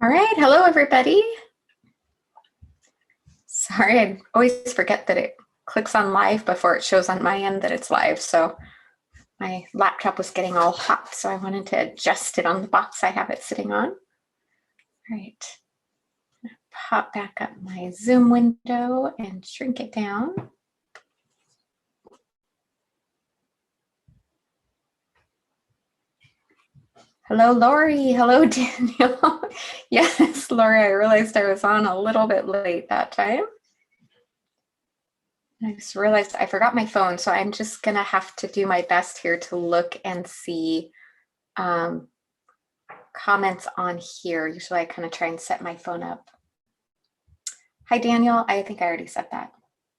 All right, hello everybody. Sorry, I always forget that it clicks on live before it shows on my end that it's live. So my laptop was getting all hot, so I wanted to adjust it on the box I have it sitting on. All right, pop back up my Zoom window and shrink it down. Hello, Lori. Hello, Daniel. Yes, Lori, I realized I was on a little bit late that time. I just realized I forgot my phone, so I'm just gonna have to do my best here to look and see comments on here. Usually I kind of try and set my phone up. Hi, Daniel. I think I already said that.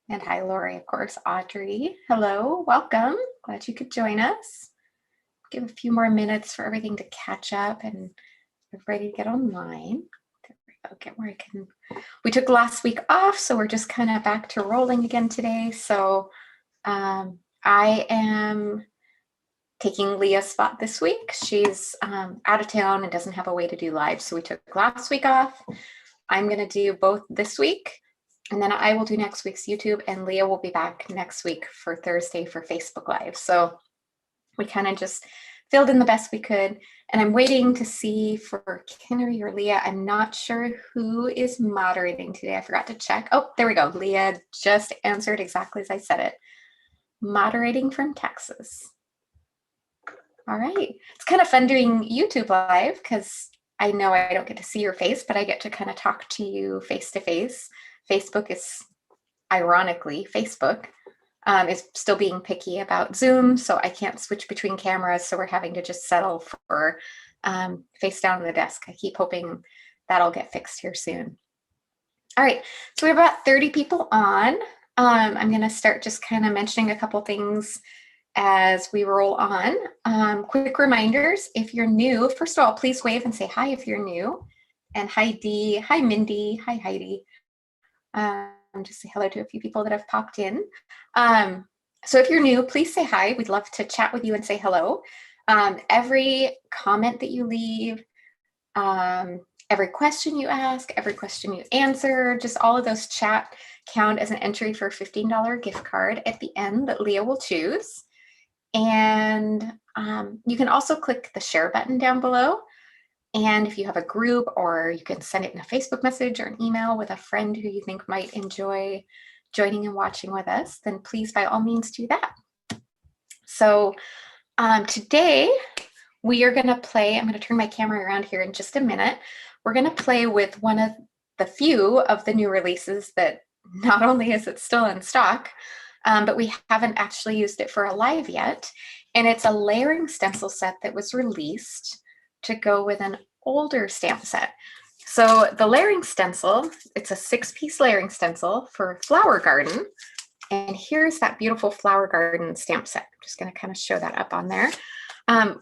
And hi, Lori, of course. Audrey, hello, welcome. Glad you could join us. Give a few more minutes for everything to catch up and we're ready to get online. There we go, get where I can. We took last week off, so we're just kind of back to rolling again today. So I am taking Leah's spot this week. She's out of town and doesn't have a way to do live. So we took last week off. I'm going to do both this week, and then I will do next week's YouTube, and Leah will be back next week for Thursday for Facebook Live. So we kind of just filled in the best we could. And I'm waiting to see for Kinnery or Leah. I'm not sure who is moderating today. I forgot to check. Oh, there we go. Leah just answered exactly as I said it. Moderating from Texas. All right. It's kind of fun doing YouTube Live because I know I don't get to see your face, but I get to kind of talk to you face to face. Facebook is, ironically, Facebook is still being picky about Zoom, so I can't switch between cameras, so we're having to just settle for face down on the desk. I keep hoping that'll get fixed here soon. All right, so we have about 30 people on. I'm going to start just kind of mentioning a couple things as we roll on. Quick reminders, if you're new, first of all, please wave and say hi if you're new. And hi Dee, hi Mindy, hi Heidi. Just say hello to a few people that have popped in. So if you're new, please say hi. We'd love to chat with you and say hello. Every comment that you leave, every question you ask, every question you answer, just all of those chat count as an entry for a $15 gift card at the end that Leah will choose. And you can also click the share button down below. And if you have a group, or you can send it in a Facebook message or an email with a friend who you think might enjoy joining and watching with us, then please, by all means, do that. So today we are going to play, I'm going to turn my camera around here in just a minute. We're going to play with one of the few of the new releases that not only is it still in stock, but we haven't actually used it for a live yet. And it's a layering stencil set that was released to go with an older stamp set. So the layering stencil, it's a 6-piece layering stencil for Flower Garden. And here's that beautiful Flower Garden stamp set. I'm just going to kind of show that up on there,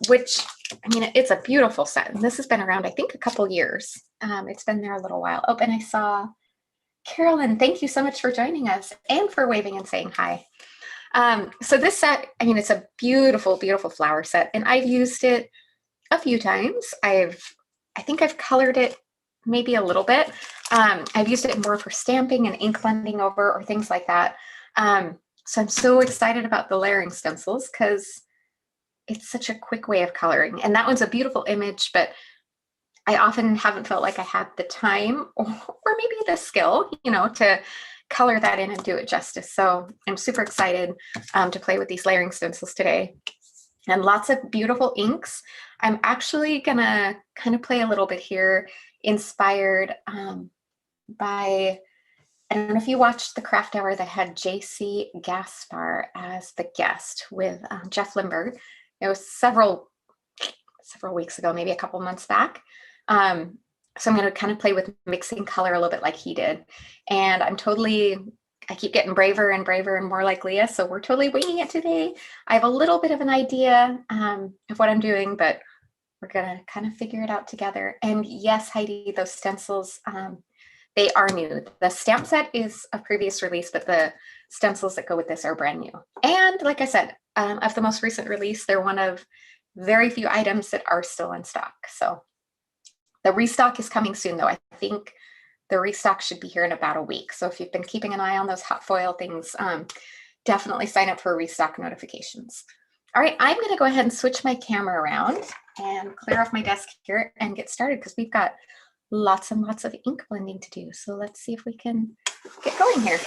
which, I mean, it's a beautiful set. And this has been around, I think, a couple years. It's been there a little while. Oh, and I saw Carolyn, thank you so much for joining us and for waving and saying hi. So this set, I mean, it's a beautiful, beautiful flower set, and I've used it a few times. I think I've colored it maybe a little bit. I've used it more for stamping and ink blending over or things like that. So I'm so excited about the layering stencils because it's such a quick way of coloring. And that one's a beautiful image, but I often haven't felt like I had the time or maybe the skill, you know, to color that in and do it justice. So I'm super excited to play with these layering stencils today. And lots of beautiful inks. I'm actually gonna kind of play a little bit here, inspired by, I don't know if you watched the craft hour that had JC Gaspar as the guest with Jeff Lindbergh. It was several weeks ago, maybe a couple months back. So I'm gonna kind of play with mixing color a little bit like he did. And I keep getting braver and braver and more like Leah, so we're totally winging it today. I have a little bit of an idea of what I'm doing, but we're gonna kind of figure it out together. And yes, Heidi, those stencils, they are new. The stamp set is a previous release, but the stencils that go with this are brand new. And like I said, of the most recent release, they're one of very few items that are still in stock. So The restock is coming soon, though. I think the restock should be here in about a week. So if you've been keeping an eye on those hot foil things, definitely sign up for restock notifications. All right, I'm going to go ahead and switch my camera around and clear off my desk here and get started because we've got lots and lots of ink blending to do. So let's see if we can get going here.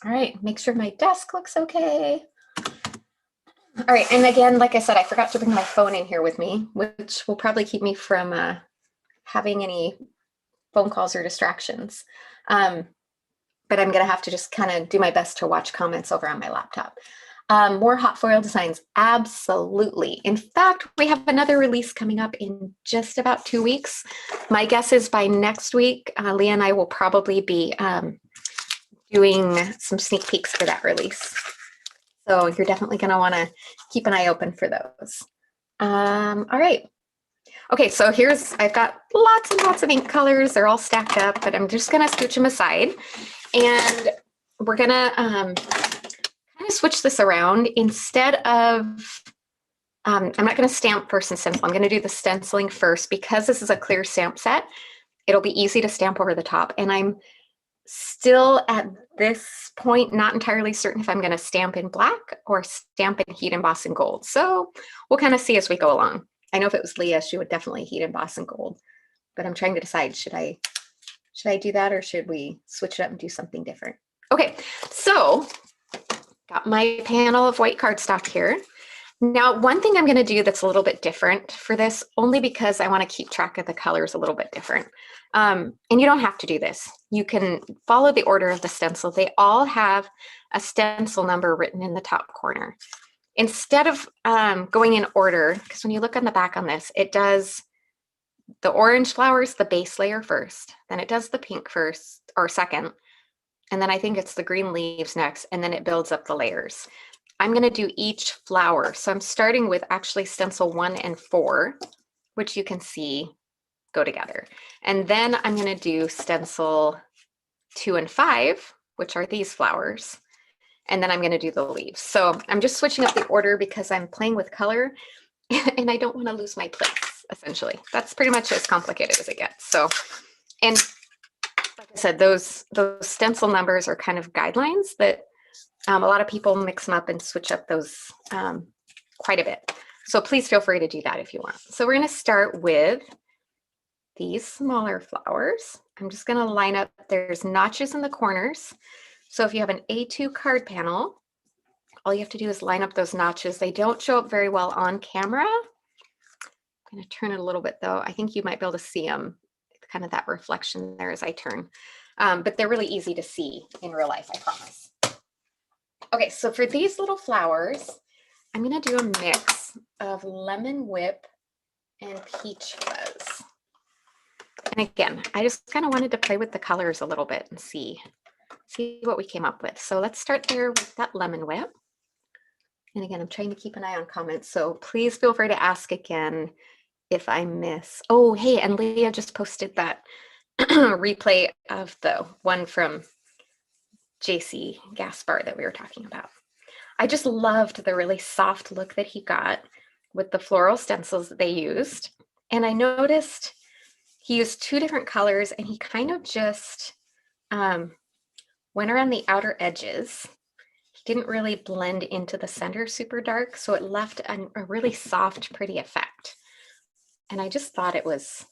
All right, make sure my desk looks okay. All right, and again, like I said, I forgot to bring my phone in here with me, which will probably keep me from having any phone calls or distractions. But I'm gonna have to just kind of do my best to watch comments over on my laptop. More hot foil designs, absolutely. In fact, we have another release coming up in just about 2 weeks. My guess is by next week, Leah and I will probably be doing some sneak peeks for that release. So you're definitely gonna wanna keep an eye open for those. All right. Okay, so I've got lots and lots of ink colors. They're all stacked up, but I'm just gonna scooch them aside. And we're gonna kind of switch this around. Instead of, I'm not gonna stamp first and stencil. I'm gonna do the stenciling first because this is a clear stamp set. It'll be easy to stamp over the top. And I'm still at this point not entirely certain if I'm gonna stamp in black or stamp in heat emboss in gold. So we'll kind of see as we go along. I know if it was Leah, she would definitely heat emboss in gold, but I'm trying to decide, should I do that or should we switch it up and do something different? Okay, so got my panel of white cardstock here. Now, one thing I'm gonna do that's a little bit different for this, only because I wanna keep track of the colors a little bit different. And you don't have to do this. You can follow the order of the stencil. They all have a stencil number written in the top corner. Instead of going in order, because when you look on the back on this, it does the orange flowers, the base layer first, then it does the pink first or second, and then I think it's the green leaves next, and then it builds up the layers. I'm going to do each flower. So I'm starting with actually stencil 1 and 4, which you can see go together. And then I'm going to do stencil 2 and 5, which are these flowers. And then I'm going to do the leaves. So I'm just switching up the order because I'm playing with color and I don't want to lose my place, essentially. That's pretty much as complicated as it gets. So, and like I said, those stencil numbers are kind of guidelines that a lot of people mix them up and switch up those quite a bit. So please feel free to do that if you want. So we're going to start with these smaller flowers. I'm just going to line up, there's notches in the corners. So if you have an A2 card panel, all you have to do is line up those notches. They don't show up very well on camera. I'm going to turn it a little bit though. I think you might be able to see them, kind of that reflection there as I turn. But they're really easy to see in real life, I promise. Okay, so for these little flowers, I'm going to do a mix of lemon whip and peach fuzz. And again, I just kind of wanted to play with the colors a little bit and see what we came up with. So let's start there with that lemon whip. And again, I'm trying to keep an eye on comments, so please feel free to ask again if I miss. Oh, hey, and Leah just posted that replay of the one from JC Gaspar that we were talking about. I just loved the really soft look that he got with the floral stencils that they used. And I noticed he used 2 different colors and he kind of just went around the outer edges. He didn't really blend into the center super dark, so it left a really soft, pretty effect. And I just thought it was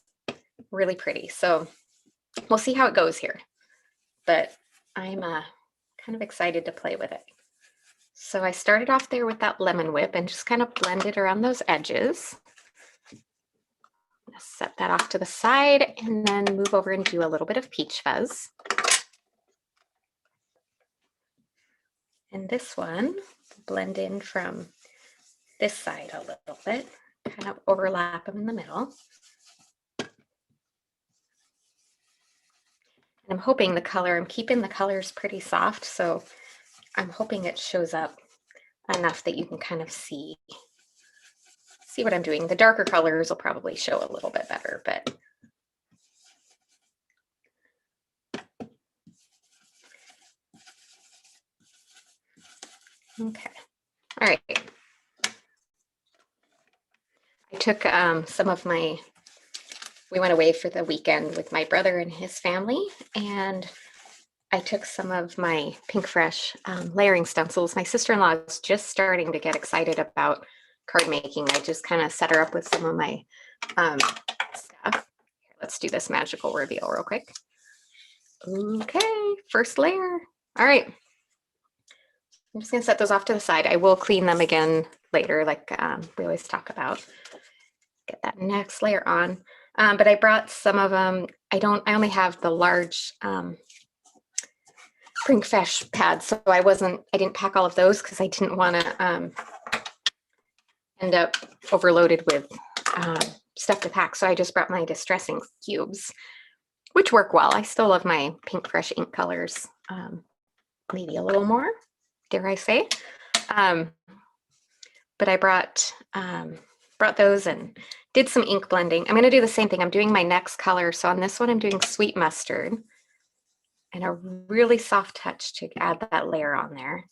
really pretty. So we'll see how it goes here. But I'm kind of excited to play with it. So I started off there with that lemon whip and just kind of blended around those edges. Set that off to the side and then move over and do a little bit of peach fuzz. And this one, blend in from this side a little bit, kind of overlap them in the middle. And I'm hoping I'm keeping the colors pretty soft, so I'm hoping it shows up enough that you can kind of see what I'm doing. The darker colors will probably show a little bit better, but okay. All right. I took some of my we went away for the weekend with my brother and his family, and I took some of my Pinkfresh layering stencils. My sister-in-law is just starting to get excited about card making. I just kind of set her up with some of my stuff. Let's do this magical reveal real quick. Okay, first layer. All right. I'm just gonna set those off to the side. I will clean them again later, like we always talk about. Get that next layer on. But I brought some of them. I only have the large Pinkfresh pads, so I didn't pack all of those because I didn't want to end up overloaded with stuff to pack. So I just brought my distressing cubes, which work well. I still love my Pinkfresh ink colors, maybe a little more, dare I say. But I brought those and did some ink blending. I'm going to do the same thing. I'm doing my next color. So on this one, I'm doing sweet mustard and a really soft touch to add that layer on there.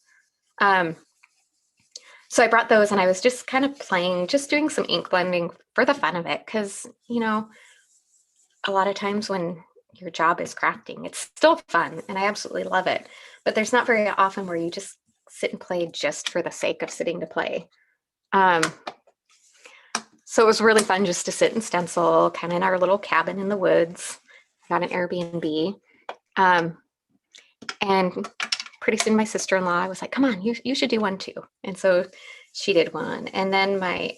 So I brought those and I was just kind of playing, just doing some ink blending for the fun of it. Because, you know, a lot of times when your job is crafting, it's still fun and I absolutely love it. But there's not very often where you just sit and play just for the sake of sitting to play. So it was really fun just to sit and stencil kind of in our little cabin in the woods. Got an Airbnb. And pretty soon my sister-in-law was like, come on, you should do one too. And so she did one. And then my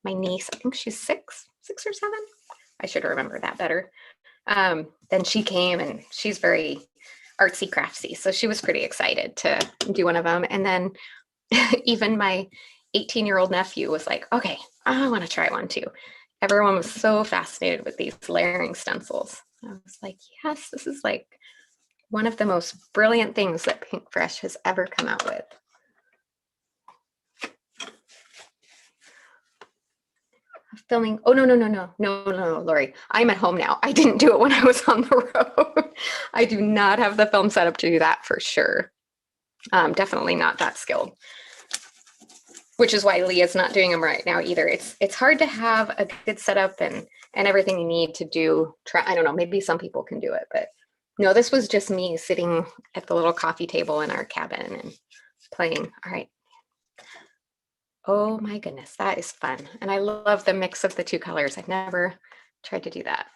niece, I think she's six or seven. I should remember that better. Then she came and she's very artsy craftsy. So she was pretty excited to do one of them. And then even my 18-year-old nephew was like, okay, I want to try one too. Everyone was so fascinated with these layering stencils. I was like, yes, this is like one of the most brilliant things that Pinkfresh has ever come out with. Filming. Oh, no, Lori. I'm at home now. I didn't do it when I was on the road. I do not have the film set up to do that for sure. Definitely not that skilled. Which is why Leah's not doing them right now either. It's hard to have a good setup and everything you need to do. I don't know, maybe some people can do it, but no, this was just me sitting at the little coffee table in our cabin and playing. All right. Oh my goodness, that is fun. And I love the mix of the two colors. I've never tried to do that.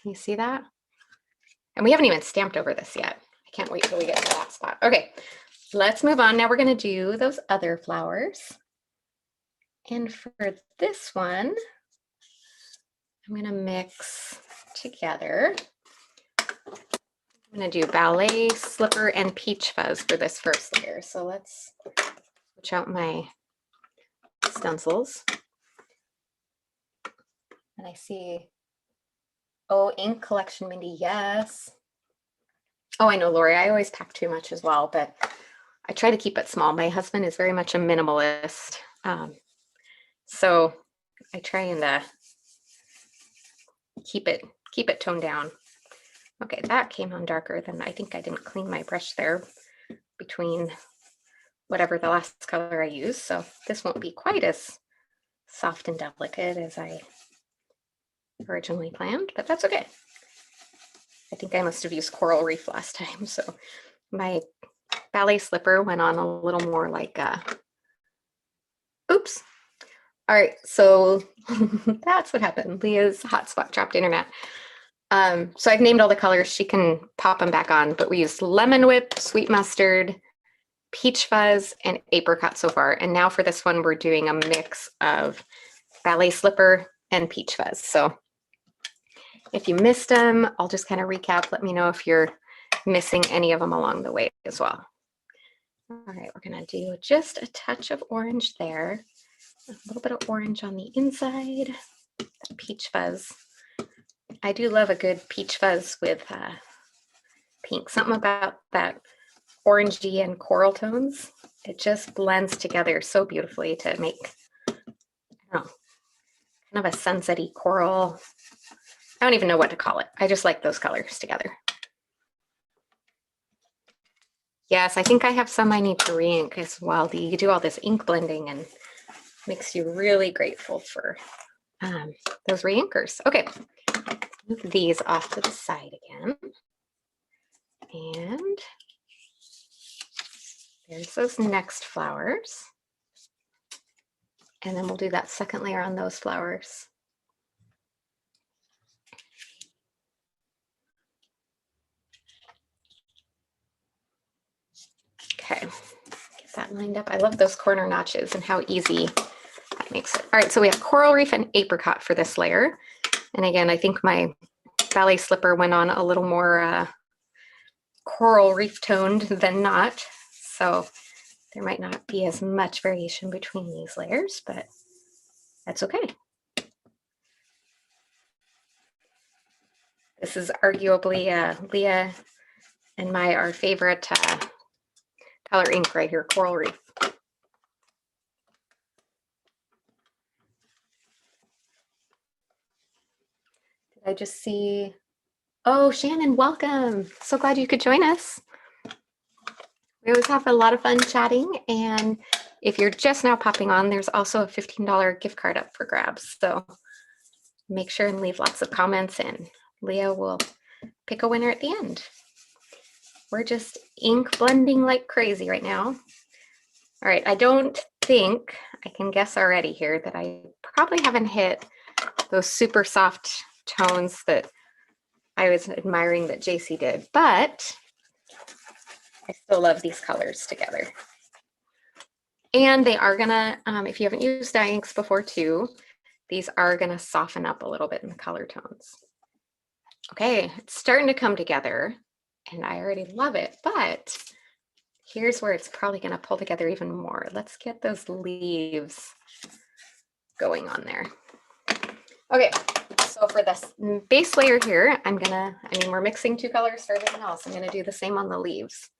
Can you see that? And we haven't even stamped over this yet. I can't wait till we get to that spot. Okay, let's move on. Now we're gonna do those other flowers. And for this one, I'm gonna mix together. I'm gonna do ballet slipper and peach fuzz for this first layer. So let's switch out my stencils. And I see, oh, ink collection, Mindy, yes. Oh, I know, Lori, I always pack too much as well, but I try to keep it small. My husband is very much a minimalist. So I try and keep it toned down. Okay, that came on darker than, I think I didn't clean my brush there between whatever the last color I used. So this won't be quite as soft and delicate as I originally planned, but that's okay. I think I must have used Coral Reef last time. So my ballet slipper went on a little more like, oops. All right, so that's what happened. Leah's hotspot dropped internet. So I've named all the colors. She can pop them back on, but we used lemon whip, sweet mustard, peach fuzz, and apricot so far. And now for this one, we're doing a mix of ballet slipper and peach fuzz. So if you missed them, I'll just kind of recap. Let me know if you're missing any of them along the way as well. All right, we're gonna do just a touch of orange there. A little bit of orange on the inside, that peach fuzz. I do love a good peach fuzz with pink. Something about that orangey and coral tones. It just blends together so beautifully to make, I don't know, kind of a sunsetty coral. I don't even know what to call it. I just like those colors together. Yes, I think I have some I need to re-ink as well. You do all this ink blending and makes you really grateful for those re-inkers. Okay, move these off to the side again. And there's those next flowers. And then we'll do that second layer on those flowers. Okay, get that lined up. I love those corner notches and how easy that makes it. All right, so we have coral reef and apricot for this layer. And again, I think my ballet slipper went on a little more coral reef toned than not. So there might not be as much variation between these layers, but that's okay. This is arguably Leah and our favorite color ink right here, Coral Reef. Did I just see, oh, Shannon, welcome. So glad you could join us. We always have a lot of fun chatting, and if you're just now popping on, there's also a $15 gift card up for grabs. So make sure and leave lots of comments, and Leah will pick a winner at the end. We're just ink blending like crazy right now. All right, I don't think, I can guess already here that I probably haven't hit those super soft tones that I was admiring that JC did, but I still love these colors together. And they are gonna, if you haven't used dye inks before too, these are gonna soften up a little bit in the color tones. Okay, it's starting to come together and I already love it, but here's where it's probably gonna pull together even more. Let's get those leaves going on there. Okay, so for this base layer here, we're mixing two colors for everything else. I'm gonna do the same on the leaves.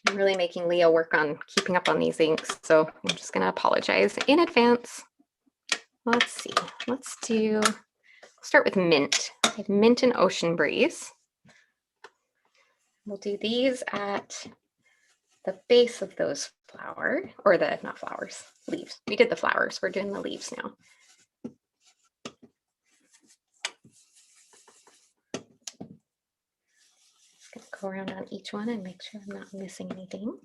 I'm really making Leah work on keeping up on these inks, so I'm just gonna apologize in advance. Let's see, start with mint. I have mint and ocean breeze. We'll do these at the base of those not flowers, leaves. We did the flowers, we're doing the leaves now. Just gonna go around on each one and make sure I'm not missing anything.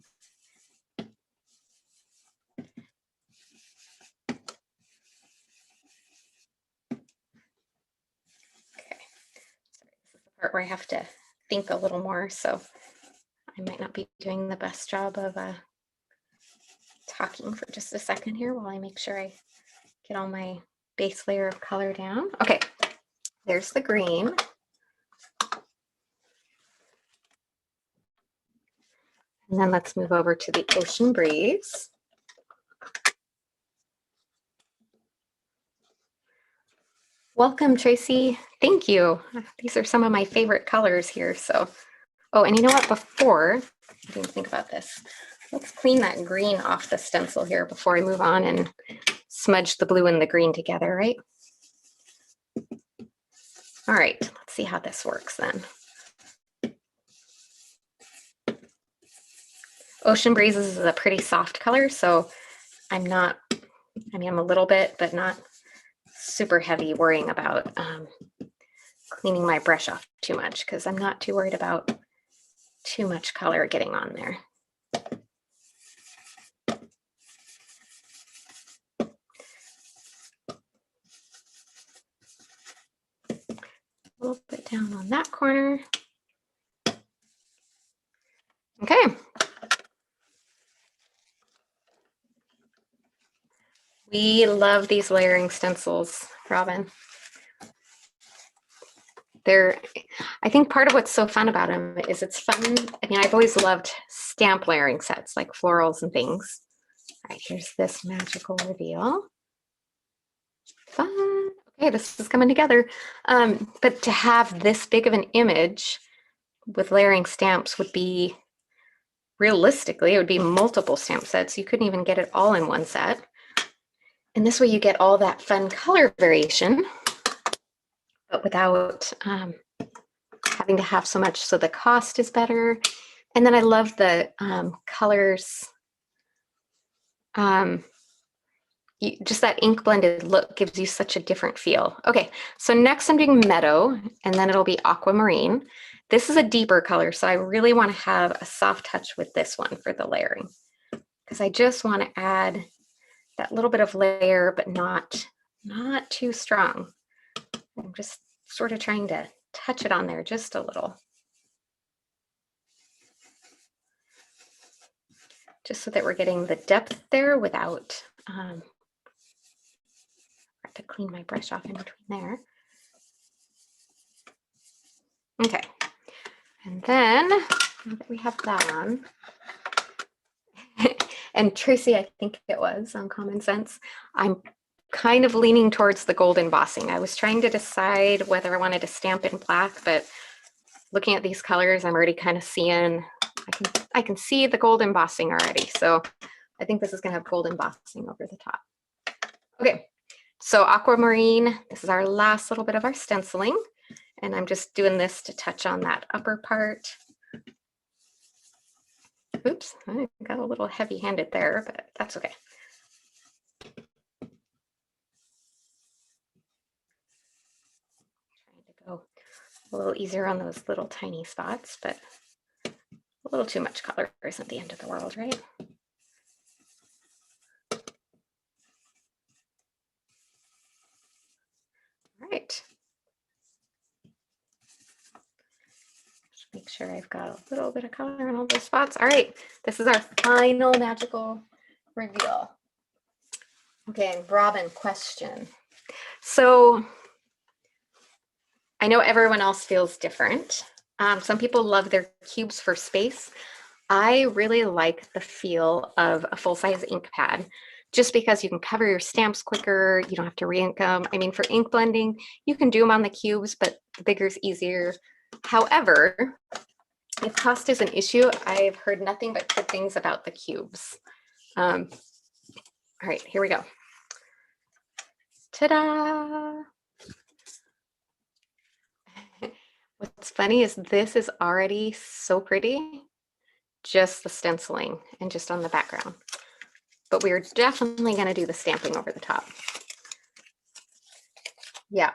Part where I have to think a little more, so I might not be doing the best job of talking for just a second here while I make sure I get all my base layer of color down. Okay, there's the green. And then let's move over to the ocean breeze. Welcome, Tracy. Thank you. These are some of my favorite colors here. So, oh, and you know what? Before, I didn't think about this. Let's clean that green off the stencil here before I move on and smudge the blue and the green together, right? All right, let's see how this works then. Ocean breeze is a pretty soft color, so I'm a little bit, but not super heavy worrying about cleaning my brush off too much, because I'm not too worried about too much color getting on there. A little bit down on that corner. Okay. We love these layering stencils, Robin. I think part of what's so fun about them is it's fun. I mean, I've always loved stamp layering sets like florals and things. All right, here's this magical reveal. Fun. Okay, this is coming together. But to have this big of an image with layering stamps would be, realistically, it would be multiple stamp sets. You couldn't even get it all in one set. And this way you get all that fun color variation, but without having to have so much, so the cost is better. And then I love the colors just that ink blended look gives you such a different feel. Okay, so next I'm doing Meadow, and then it'll be Aquamarine. This is a deeper color, so I really want to have a soft touch with this one for the layering, because I just want to add that little bit of layer, but not too strong. I'm just sort of trying to touch it on there just a little. Just so that we're getting the depth there without, I have to clean my brush off in between there. Okay, and then now that we have that on, and Tracy, I think it was on Common Sense, I'm kind of leaning towards the gold embossing. I was trying to decide whether I wanted to stamp in black, but looking at these colors, I'm already kind of seeing, I can see the gold embossing already. So I think this is gonna have gold embossing over the top. Okay, so Aquamarine, this is our last little bit of our stenciling. And I'm just doing this to touch on that upper part. Oops, I got a little heavy-handed there, but that's okay. Trying to go a little easier on those little tiny spots, but a little too much color isn't the end of the world, right? All right. Just make sure I've got a little bit of color in all those spots. All right, this is our final magical reveal. Okay, Robin, question. So I know everyone else feels different. Some people love their cubes for space. I really like the feel of a full-size ink pad, just because you can cover your stamps quicker, you don't have to re-ink them. I mean, for ink blending, you can do them on the cubes, but the bigger is easier. However, if cost is an issue, I've heard nothing but good things about the cubes. All right, here we go. Ta-da! What's funny is this is already so pretty, just the stenciling and just on the background. But we're definitely going to do the stamping over the top. Yeah.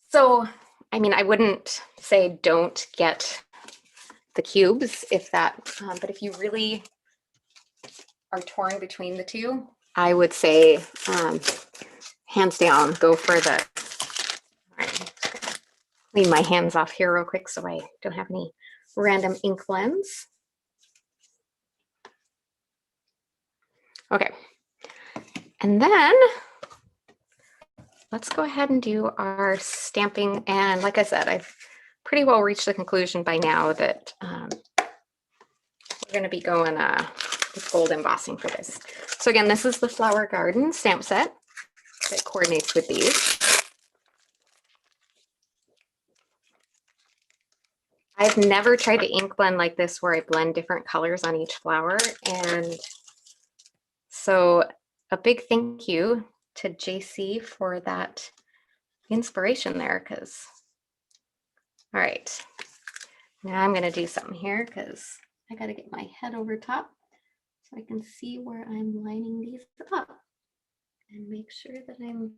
So, I mean, I wouldn't say don't get the cubes if that, but if you really are torn between the two, I would say hands down, go for the, all right, clean my hands off here real quick so I don't have any random ink blends. Okay, and then let's go ahead and do our stamping. And like I said, I've pretty well reached the conclusion by now that we're going to be going with gold embossing for this. So again, this is the Flower Garden stamp set that coordinates with these. I've never tried to ink blend like this where I blend different colors on each flower. And so a big thank you to JC for that inspiration there, because, all right, now I'm gonna do something here because I gotta get my head over top so I can see where I'm lining these up and make sure that I'm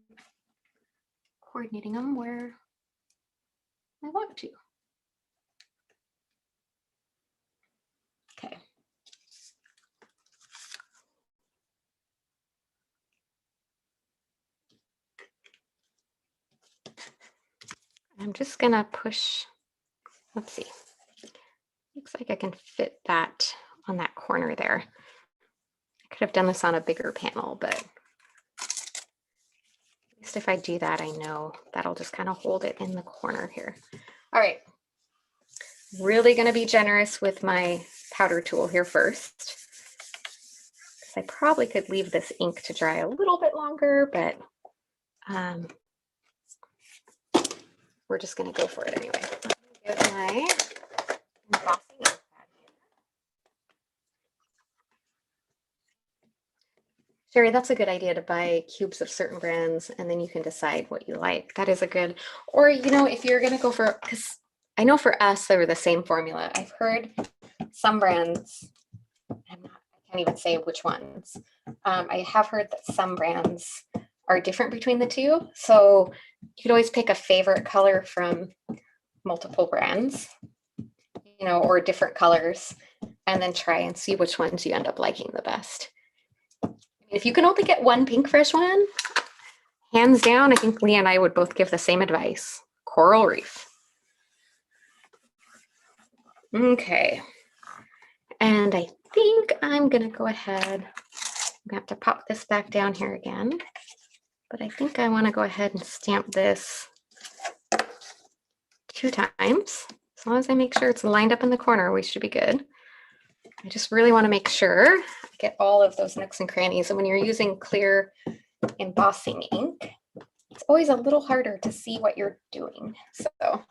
coordinating them where I want to. Okay. I'm just gonna push, let's see. Looks like I can fit that on that corner there. I could have done this on a bigger panel, but at least if I do that, I know that'll just kind of hold it in the corner here. All right. Really gonna be generous with my powder tool here first. I probably could leave this ink to dry a little bit longer, but we're just going to go for it anyway. Let me get my embossing ink pad here. Sherry, that's a good idea to buy cubes of certain brands and then you can decide what you like. That is a good, or you know, if you're going to go for, because I know for us, they were the same formula. I've heard some brands, I can't even say which ones, I have heard that some brands are different between the two. So you could always pick a favorite color from multiple brands, you know, or different colors, and then try and see which ones you end up liking the best. If you can only get one Pinkfresh one, hands down, I think Leah and I would both give the same advice. Coral Reef. Okay. And I think I'm going to go ahead. I'm going to have to pop this back down here again. But I think I want to go ahead and stamp this 2 times. As long as I make sure it's lined up in the corner, we should be good. I just really want to make sure I get all of those nooks and crannies. And when you're using clear embossing ink, it's always a little harder to see what you're doing. So I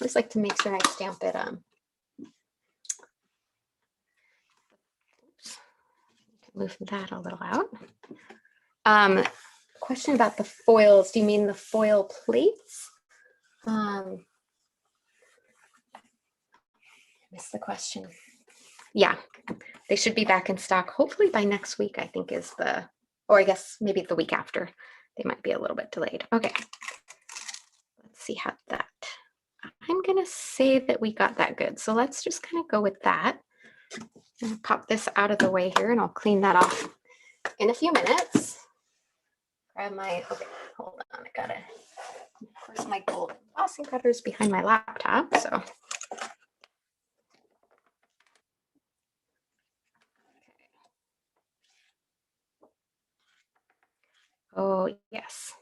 just like to make sure I stamp it. Oops. Move that a little out. Question about the foils. Do you mean the foil plates? I missed the question. Yeah, they should be back in stock. Hopefully by next week, I think is the, or I guess maybe the week after. They might be a little bit delayed. Okay, let's see how that, I'm gonna say that we got that good. So let's just kind of go with that. I'll pop this out of the way here and I'll clean that off in a few minutes. Grab my, okay, hold on, I gotta, of course my gold embossing cutters behind my laptop, so. Oh yes,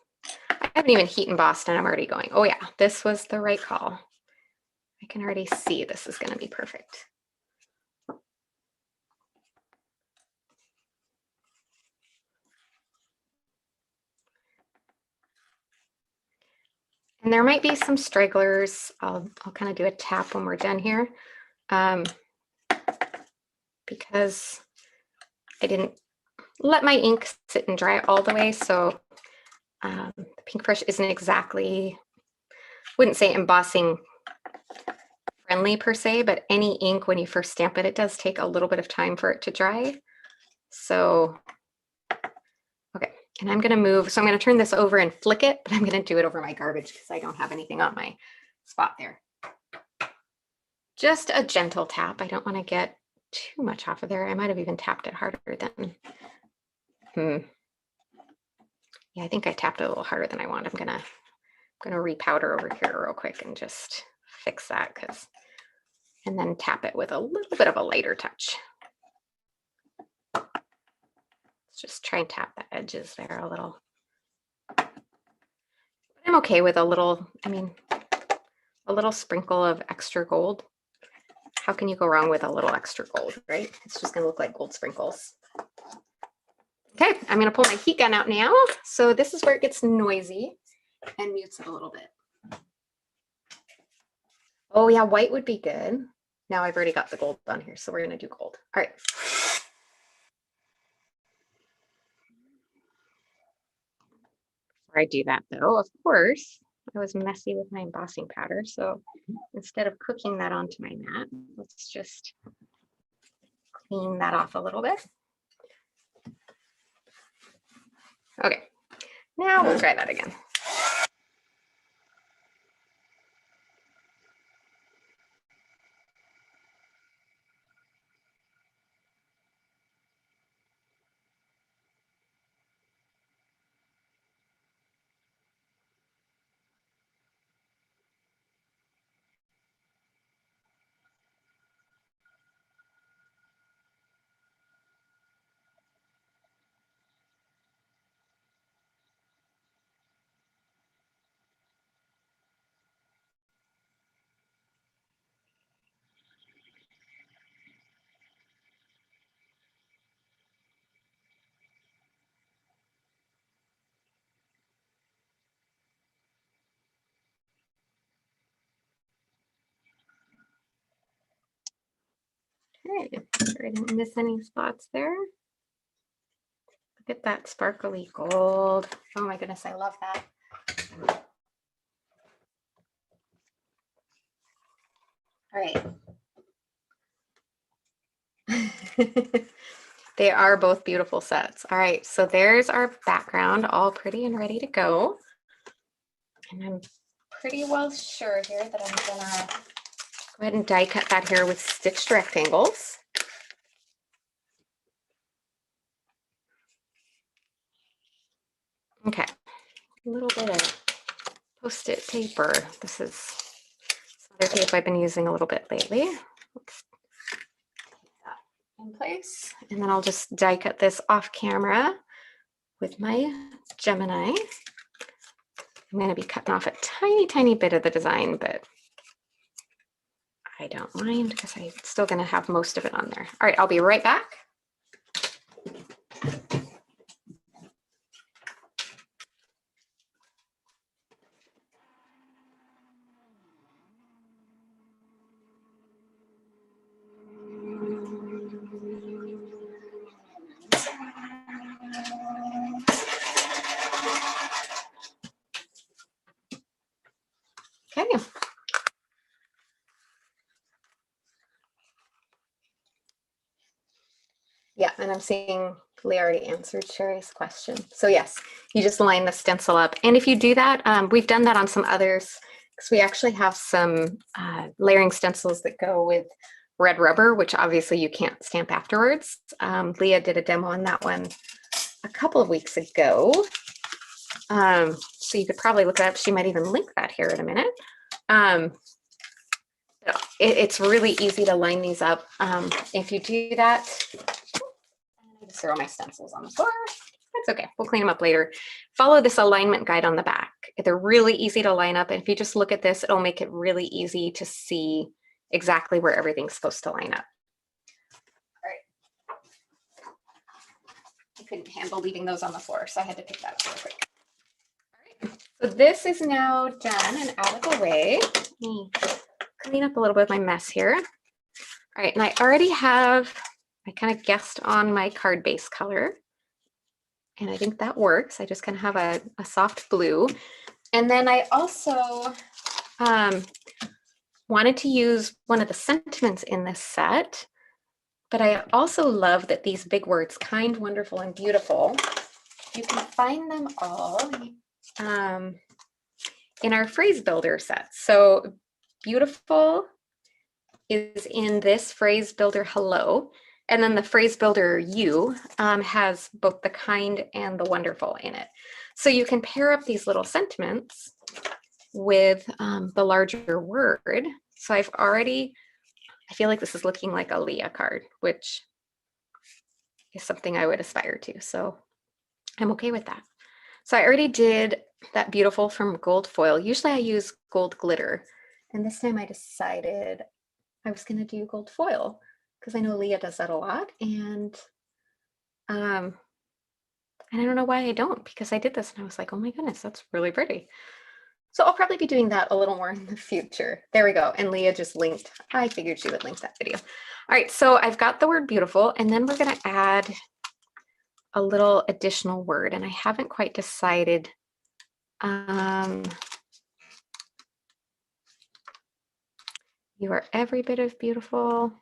I haven't even heat embossed and I'm already going, oh yeah, this was the right call. I can already see this is gonna be perfect. And there might be some stragglers. I'll kind of do a tap when we're done here. Because I didn't let my ink sit and dry all the way. So the Pinkfresh isn't exactly, wouldn't say embossing friendly per se, but any ink when you first stamp it, it does take a little bit of time for it to dry. So, okay, and I'm gonna move, so I'm gonna turn this over and flick it, but I'm gonna do it over my garbage because I don't have anything on my spot there. Just a gentle tap. I don't want to get too much off of there. I might have even tapped it harder than, yeah, I think I tapped it a little harder than I want. I'm gonna repowder over here real quick and just fix that, and then tap it with a little bit of a lighter touch. Let's just try and tap the edges there a little. I'm okay with a little, I mean, a little sprinkle of extra gold. How can you go wrong with a little extra gold, right? It's just gonna look like gold sprinkles. Okay, I'm gonna pull my heat gun out now. So this is where it gets noisy and mutes it a little bit. Oh yeah, white would be good. Now I've already got the gold on here, so we're gonna do gold. All right. Before I do that though, of course, I was messy with my embossing powder. So instead of cooking that onto my mat, let's just clean that off a little bit. Okay, now we'll try that again. Okay, sure I didn't miss any spots there. Look at that sparkly gold. Oh my goodness, I love that. All right. They are both beautiful sets. All right, so there's our background, all pretty and ready to go. And I'm pretty well sure here that I'm gonna go ahead and die cut that here with stitched rectangles. Okay, a little bit of Post-it paper. This is some other tape I've been using a little bit lately. Let's keep that in place. And then I'll just die cut this off camera with my Gemini. I'm going to be cutting off a tiny, tiny bit of the design, but I don't mind because I'm still going to have most of it on there. All right, I'll be right back. Okay. Yeah, and I'm seeing Lee already answered Sherry's question. So yes, you just line the stencil up. And if you do that, we've done that on some others, because we actually have some layering stencils that go with red rubber, which obviously you can't stamp afterwards. Leah did a demo on that one a couple of weeks ago. So you could probably look it up. She might even link that here in a minute. It's really easy to line these up. If you do that, I just throw my stencils on the floor. That's okay. We'll clean them up later. Follow this alignment guide on the back. They're really easy to line up. And if you just look at this, it'll make it really easy to see exactly where everything's supposed to line up. All right. I couldn't handle leaving those on the floor, so I had to pick that up real quick. All right. So this is now done and out of the way. Let me clean up a little bit of my mess here. All right, and I already have, I kind of guessed on my card base color, and I think that works. I just kind of have a soft blue. And then I also wanted to use one of the sentiments in this set, but I also love that these big words, kind, wonderful, and beautiful, you can find them all in our phrase builder set. So beautiful is in this phrase builder hello, and then the phrase builder you has both the kind and the wonderful in it. So you can pair up these little sentiments with the larger word. So I feel like this is looking like a Leah card, which is something I would aspire to. So I'm okay with that. So I already did that beautiful from gold foil. Usually I use gold glitter, and this time I decided I was going to do gold foil because I know Leah does that a lot, and I don't know why I don't, because I did this and I was like, oh my goodness, that's really pretty. So I'll probably be doing that a little more in the future. There we go. And Leah just linked. I figured she would link that video. All right, so I've got the word beautiful, and then we're going to add a little additional word, and I haven't quite decided. You are every bit of beautiful.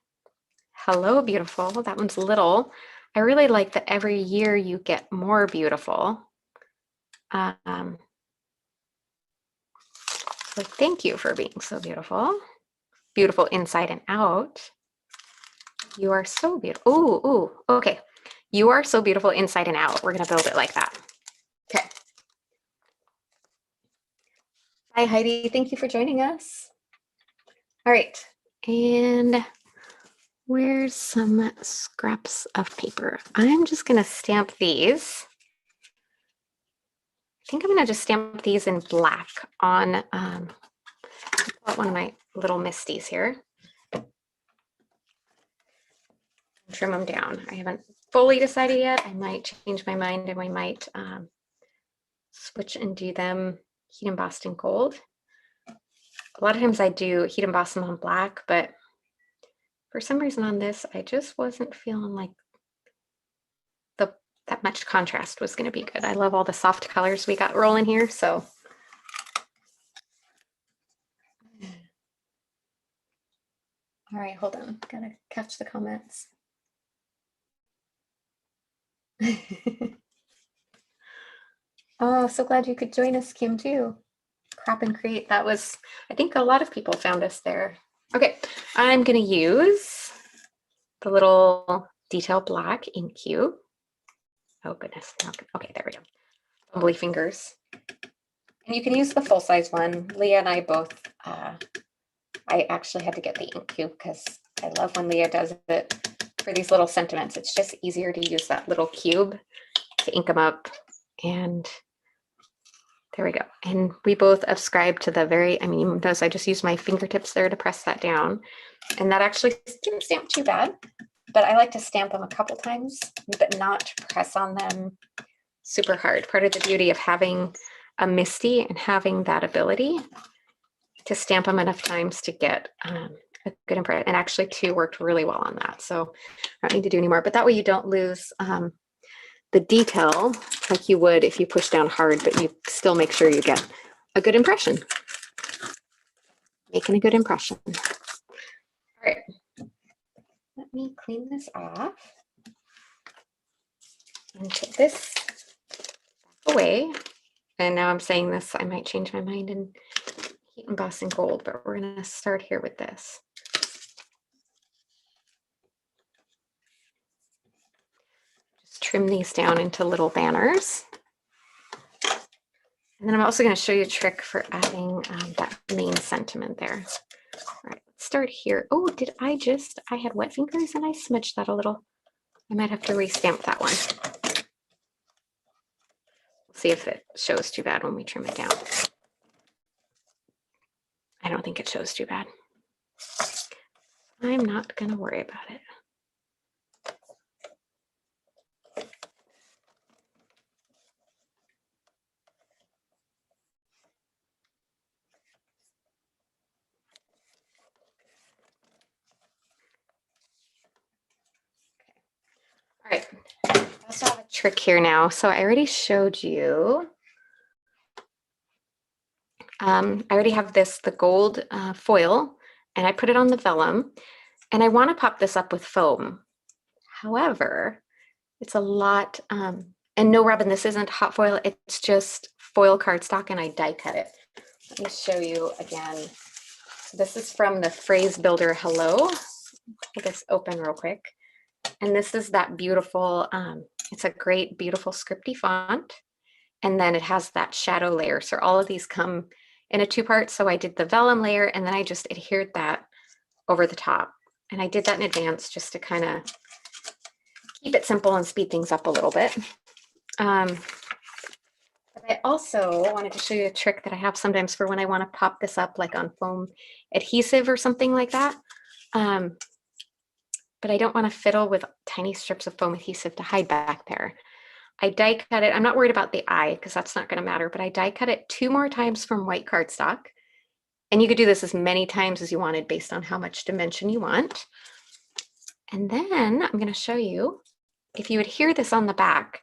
Hello, beautiful. That one's little. I really like that every year you get more beautiful. So thank you for being so beautiful. Beautiful inside and out. You are so beautiful. Ooh, ooh, okay. You are so beautiful inside and out. We're going to build it like that. Okay. Hi, Heidi. Thank you for joining us. All right. And where's some scraps of paper? I'm just going to stamp these. I think I'm going to just stamp these in black on one of my little misties here. Trim them down. I haven't fully decided yet. I might change my mind, and we might switch and do them heat embossed in gold. A lot of times I do heat emboss them on black, but for some reason on this, I just wasn't feeling like that much contrast was going to be good. I love all the soft colors we got rolling here, so. All right, hold on. Gotta catch the comments. Oh, so glad you could join us, Kim, too. Crop and Create, that was, I think a lot of people found us there. Okay, I'm gonna use the little detail black ink cube. Oh goodness, okay, there we go. Bumbly fingers. And you can use the full-size one. Leah and I both, I actually had to get the ink cube because I love when Leah does it for these little sentiments. It's just easier to use that little cube to ink them up. And there we go. And we both ascribe to the very, I mean, notice I just used my fingertips there to press that down. And that actually didn't stamp too bad, but I like to stamp them a couple times, but not press on them super hard. Part of the beauty of having a MISTI and having that ability to stamp them enough times to get a good impression. And actually, too, worked really well on that. So I don't need to do any more, but that way you don't lose the detail like you would if you push down hard, but you still make sure you get a good impression. Making a good impression. All right, let me clean this off and put this back away. And now I'm saying this, I might change my mind and heat embossing gold, but we're gonna start here with this. Just trim these down into little banners. And then I'm also going to show you a trick for adding that main sentiment there. All right, let's start here. Oh, I had wet fingers and I smudged that a little. I might have to restamp that one. We'll see if it shows too bad when we trim it down. I don't think it shows too bad. I'm not going to worry about it. All right, I also have a trick here now. So I already showed you. I already have the gold foil, and I put it on the vellum, and I want to pop this up with foam. However, it's a lot, and no, Robin, this isn't hot foil. It's just foil cardstock, and I die cut it. Let me show you again. So this is from the Phrase Builder Hello. Get this open real quick. And this is that beautiful, it's a great, beautiful scripty font. And then it has that shadow layer. So all of these come in a two-part. So I did the vellum layer, and then I just adhered that over the top. And I did that in advance just to kind of keep it simple and speed things up a little bit. But I also wanted to show you a trick that I have sometimes for when I want to pop this up like on foam adhesive or something like that. But I don't want to fiddle with tiny strips of foam adhesive to hide back there. I die cut it. I'm not worried about the eye because that's not going to matter, but I die cut it 2 more times from white cardstock. And you could do this as many times as you wanted based on how much dimension you want. And then I'm going to show you, if you adhere this on the back,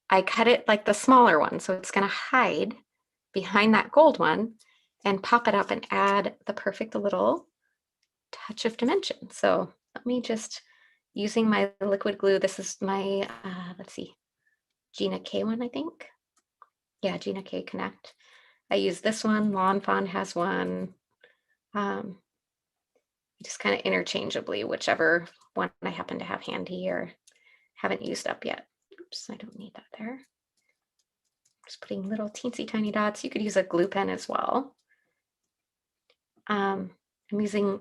I cut it like the smaller one. So it's going to hide behind that gold one and pop it up and add the perfect little touch of dimension. So let me just, using my liquid glue, this is my, let's see, Gina K one, I think. Yeah, Gina K Connect. I use this one, Lawn Fawn has one. Just kind of interchangeably, whichever one I happen to have handy or haven't used up yet. Oops, I don't need that there. Just putting little teensy tiny dots. You could use a glue pen as well. I'm using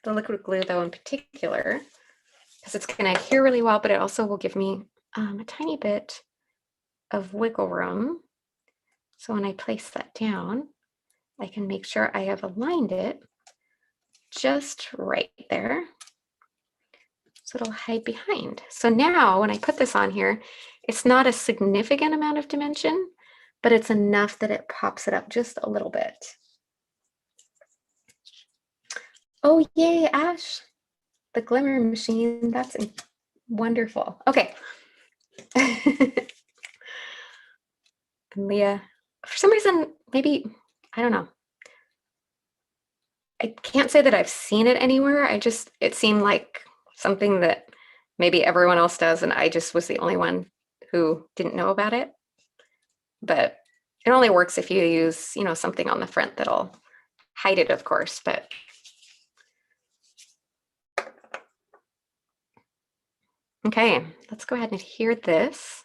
the liquid glue though in particular because it's going to adhere really well, but it also will give me a tiny bit of wiggle room. So when I place that down, I can make sure I have aligned it just right there. So it'll hide behind. So now when I put this on here, it's not a significant amount of dimension, but it's enough that it pops it up just a little bit. Oh, yay, Ash, the glimmer machine. That's wonderful. Okay. And Leah, for some reason, maybe, I don't know. I can't say that I've seen it anywhere. It seemed like something that maybe everyone else does, and I just was the only one who didn't know about it, but it only works if you use, you know, something on the front that'll hide it, of course, but okay, let's go ahead and adhere this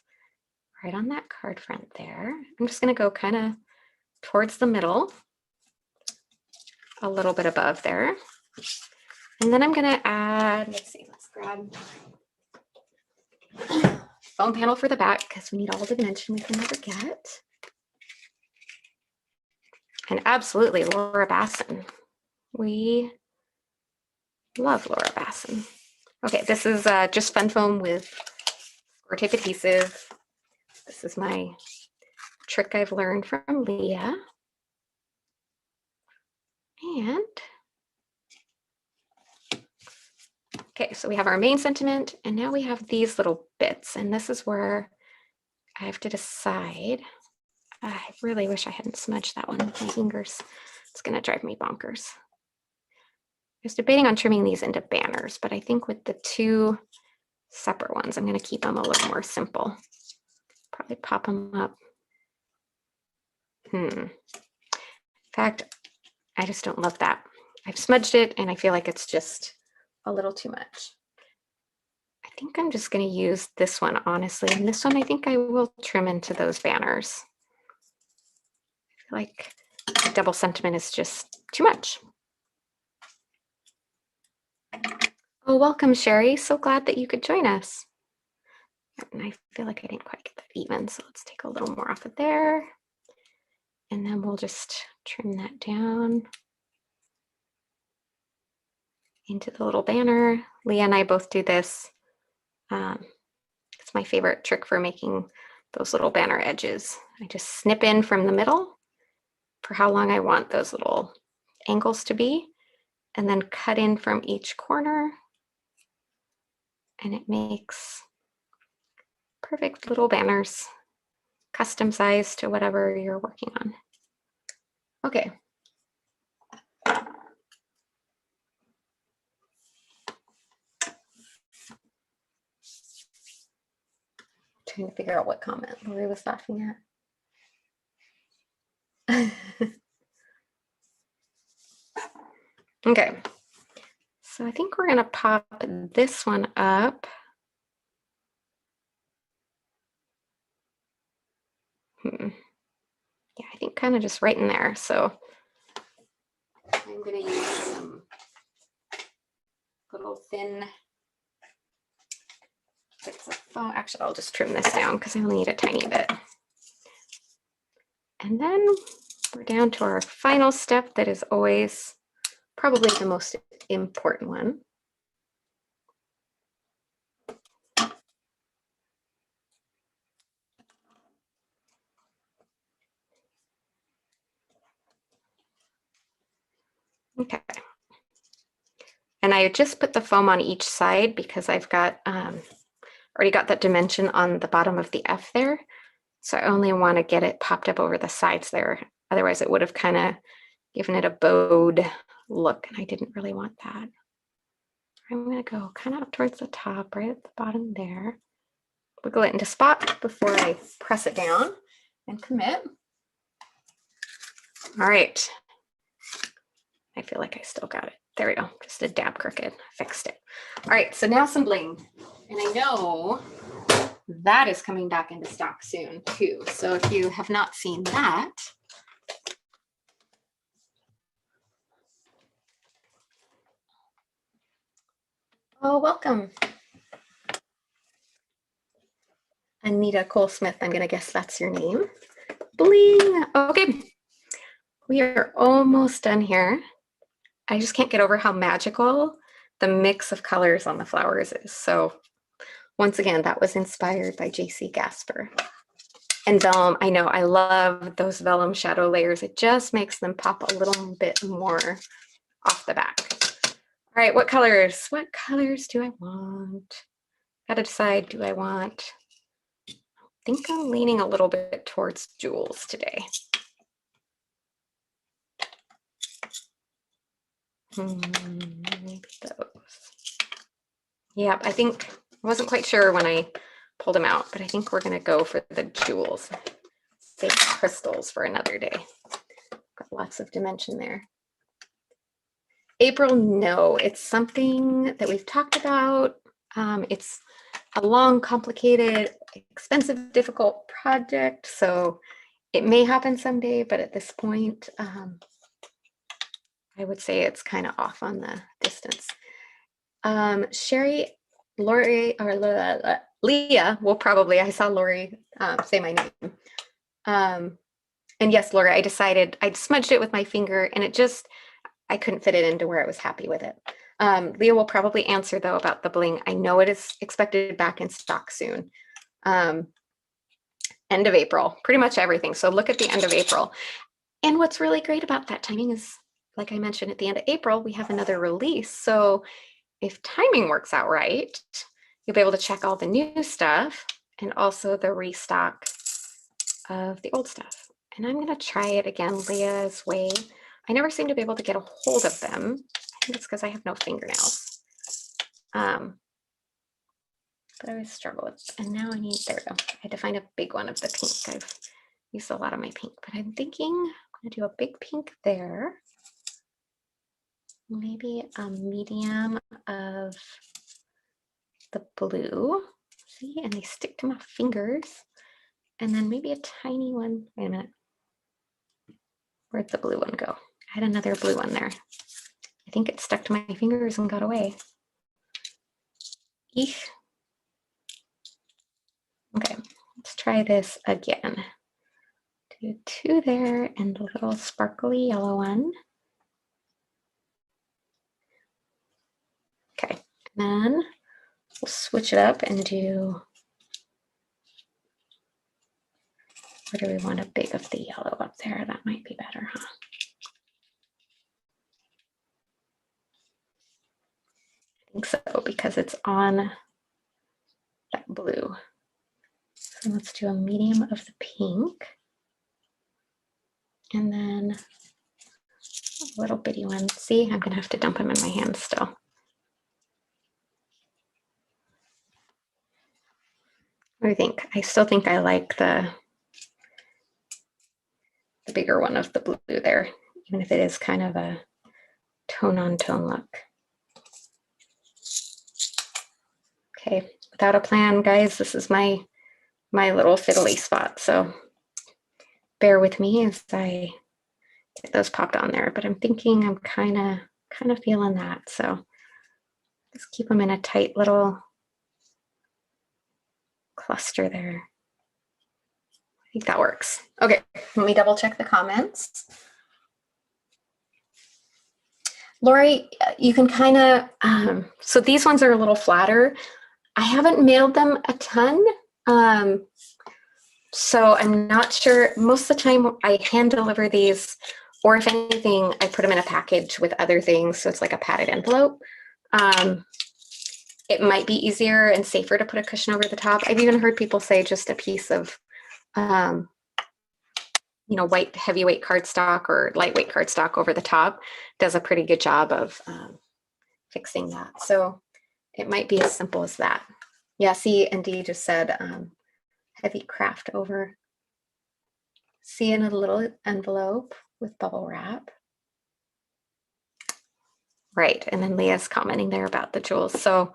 right on that card front there. I'm just going to go kind of towards the middle, a little bit above there. And then I'm going to add, let's see, let's grab foam panel for the back because we need all the dimension we can ever get. And absolutely Laura Bassin. We love Laura Bassin. Okay, this is just fun foam with score tape adhesive. This is my trick I've learned from Leah. And okay, so we have our main sentiment, and now we have these little bits, and this is where I have to decide. I really wish I hadn't smudged that one with my fingers. It's gonna drive me bonkers. I was debating on trimming these into banners, but I think with the two separate ones, I'm gonna keep them a little more simple. Probably pop them up. In fact, I just don't love that. I've smudged it and I feel like it's just a little too much. I think I'm just going to use this one, honestly. And this one, I think I will trim into those banners. I feel like double sentiment is just too much. Oh, welcome, Sherry. So glad that you could join us. And I feel like I didn't quite get that even, so let's take a little more off of there. And then we'll just trim that down into the little banner. Leah and I both do this. It's my favorite trick for making those little banner edges. I just snip in from the middle for how long I want those little angles to be, and then cut in from each corner. And it makes perfect little banners, custom size to whatever you're working on. Okay. Trying to figure out what comment Lori was laughing at. Okay, so I think we're gonna pop this one up. Yeah, I think kind of just right in there. So I'm gonna use some little thin bits of foam. Actually, I'll just trim this down because I only need a tiny bit. And then we're down to our final step that is always probably the most important one. Okay. And I just put the foam on each side because I've got already got that dimension on the bottom of the F there. So I only want to get it popped up over the sides there. Otherwise it would have kind of given it a bowed look, and I didn't really want that. I'm going to go kind of up towards the top, right at the bottom there. Wiggle it into spot before I press it down and commit. All right. I feel like I still got it. There we go. Just a dab crooked. Fixed it. All right. So now some bling. And I know that is coming back into stock soon too. So if you have not seen that, oh, welcome. Anita Cole-Smith, I'm going to guess that's your name. Bling. Okay. We are almost done here. I just can't get over how magical the mix of colors on the flowers is. So once again, that was inspired by JC Gasper. And vellum, I know, I love those vellum shadow layers. It just makes them pop a little bit more off the back. All right, what colors? What colors do I want? Gotta decide, do I want? I think I'm leaning a little bit towards jewels today. Maybe those. Yeah, I think I wasn't quite sure when I pulled them out, but I think we're gonna go for the jewels. Save crystals for another day. Got lots of dimension there. April, no, it's something that we've talked about. It's a long, complicated, expensive, difficult project, so it may happen someday, but at this point, I would say it's kind of off on the distance. Sherry, Lori, or Leah will probably, I saw Lori say my name. And yes, Lori, I decided, I smudged it with my finger and it just, I couldn't fit it into where I was happy with it. Leah will probably answer though about the bling. I know it is expected back in stock soon. End of April, pretty much everything. So look at the end of April. And what's really great about that timing is, like I mentioned, at the end of April, we have another release. So if timing works out right, you'll be able to check all the new stuff and also the restock of the old stuff. And I'm gonna try it again, Leah's way. I never seem to be able to get a hold of them. I think it's because I have no fingernails. But I always struggle with, and now I need, there we go. I had to find a big one of the pink. I've used a lot of my pink, but I'm thinking I'm gonna do a big pink there. Maybe a medium of the blue. See, and they stick to my fingers. And then maybe a tiny one. Wait a minute. Where'd the blue one go? I had another blue one there. I think it stuck to my fingers and got away. Eek. Okay, let's try this again. Do 2 there and a little sparkly yellow one. Okay, and then we'll switch it up and do, where do we want a big of the yellow up there? That might be better, huh? I think so, because it's on that blue. So let's do a medium of the pink. And then a little bitty one. See, I'm gonna have to dump them in my hand still. What do you think? I still think I like the bigger one of the blue there, even if it is kind of a tone-on-tone look. Okay, without a plan, guys, this is my little fiddly spot, so bear with me as I get those popped on there. But I'm thinking I'm kind of feeling that, so just keep them in a tight little cluster there. I think that works. Okay, let me double check the comments. Lori, you can kind of, so these ones are a little flatter. I haven't mailed them a ton, so I'm not sure. Most of the time I hand deliver these, or if anything, I put them in a package with other things, so it's like a padded envelope. It might be easier and safer to put a cushion over the top. I've even heard people say just a piece of you know, white heavyweight cardstock or lightweight cardstock over the top does a pretty good job of fixing that. So it might be as simple as that. Yeah, see, and Dee just said heavy craft over. See, in a little envelope with bubble wrap. Right, and then Leah's commenting there about the jewels. So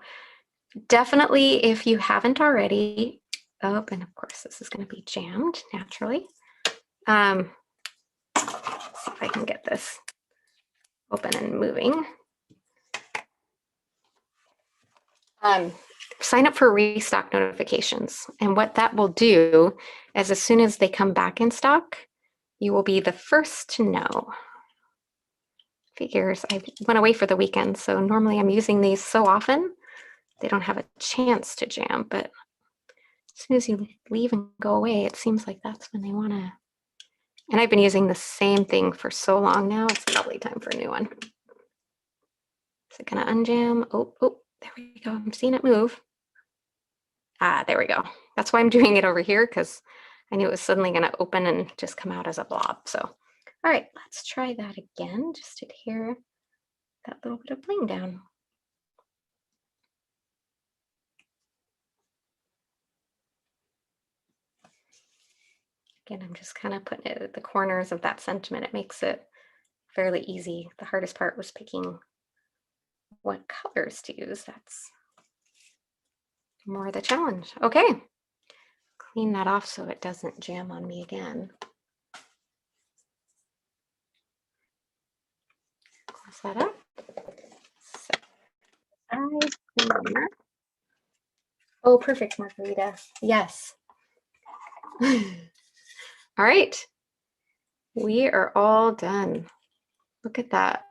definitely, if you haven't already, oh, and of course this is going to be jammed naturally. Let's see if I can get this open and moving. Sign up for restock notifications. And what that will do is as soon as they come back in stock, you will be the first to know. Figures, I went away for the weekend, so normally I'm using these so often, they don't have a chance to jam, but as soon as you leave and go away, it seems like that's when they want to. And I've been using the same thing for so long now, it's probably time for a new one. Is it gonna unjam? Oh, there we go, I'm seeing it move. Ah, there we go. That's why I'm doing it over here, because I knew it was suddenly gonna open and just come out as a blob. So, all right, let's try that again, just to adhere that little bit of bling down. Again, I'm just kind of putting it at the corners of that sentiment. It makes it fairly easy. The hardest part was picking what colors to use. That's more the challenge. Okay, clean that off so it doesn't jam on me again. Close that up. Oh, perfect, Margarita. Yes. All right. We are all done. Look at that.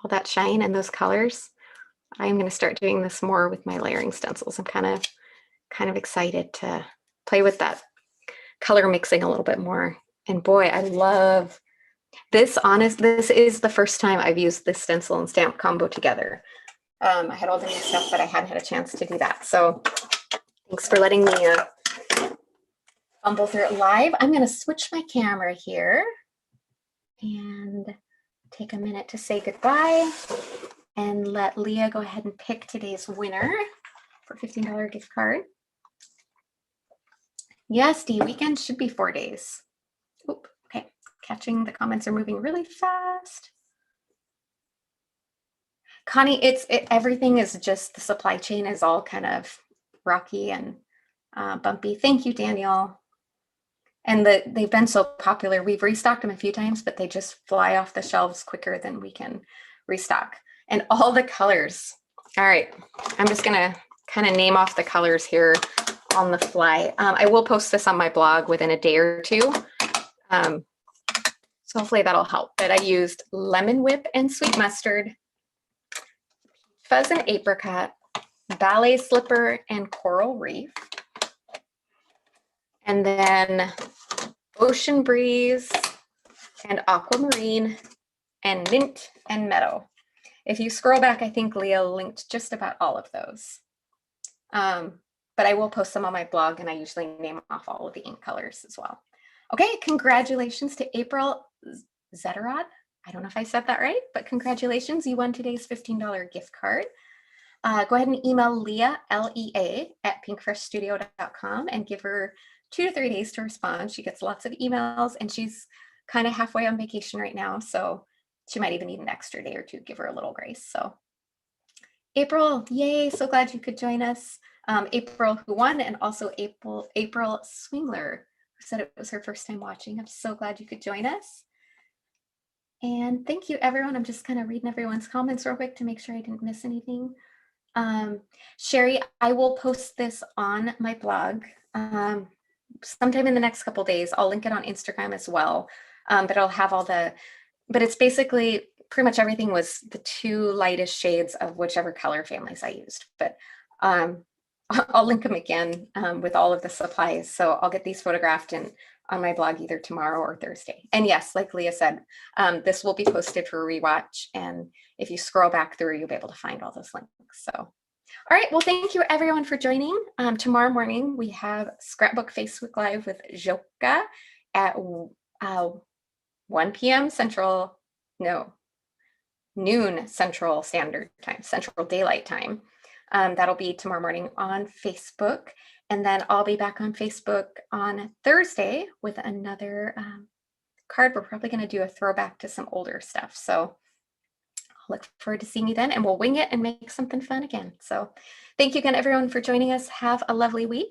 All that shine and those colors. I'm going to start doing this more with my layering stencils. I'm kind of excited to play with that color mixing a little bit more. And boy, I love this. This is the first time I've used this stencil and stamp combo together. I had all the new stuff, but I hadn't had a chance to do that. So thanks for letting me fumble through it live. I'm going to switch my camera here and take a minute to say goodbye and let Leah go ahead and pick today's winner for $15 gift card. Yes, the weekend should be 4 days. Oop, okay, catching the comments are moving really fast. Connie, everything is just, the supply chain is all kind of rocky and bumpy. Thank you, Daniel. And they've been so popular. We've restocked them a few times, but they just fly off the shelves quicker than we can restock. And all the colors. All right, I'm just gonna kind of name off the colors here on the fly. I will post this on my blog within a day or two. So hopefully that'll help. But I used lemon whip and sweet mustard, fuzz and apricot, ballet slipper and coral reef, and then ocean breeze and aquamarine and mint and meadow. If you scroll back, I think Leah linked just about all of those. But I will post them on my blog, and I usually name off all of the ink colors as well. Okay, congratulations to April Zetterod. I don't know if I said that right, but congratulations. You won today's $15 gift card. Go ahead and email Leah, L-E-A, at pinkfreshstudio.com and give her 2 to 3 days to respond. She gets lots of emails, and she's kind of halfway on vacation right now, so she might even need an extra day or two, give her a little grace. So April, yay, so glad you could join us. April, who won, and also April Swingler, who said it was her first time watching. I'm so glad you could join us. And thank you, everyone. I'm just kind of reading everyone's comments real quick to make sure I didn't miss anything. Sherry, I will post this on my blog sometime in the next couple days. I'll link it on Instagram as well, but I'll have all the, but it's basically pretty much everything was the 2 lightest shades of whichever color families I used. But I'll link them again with all of the supplies. So I'll get these photographed and on my blog either tomorrow or Thursday. And yes, like Leah said, this will be posted for rewatch. And if you scroll back through, you'll be able to find all those links. So, all right. Well, thank you everyone for joining. Tomorrow morning, we have Scrapbook Facebook Live with Joka at 1 p.m. Central, no, noon Central Standard Time, Central Daylight Time. That'll be tomorrow morning on Facebook. And then I'll be back on Facebook on Thursday with another card. We're probably going to do a throwback to some older stuff. So I'll look forward to seeing you then, and we'll wing it and make something fun again. So thank you again, everyone, for joining us. Have a lovely week.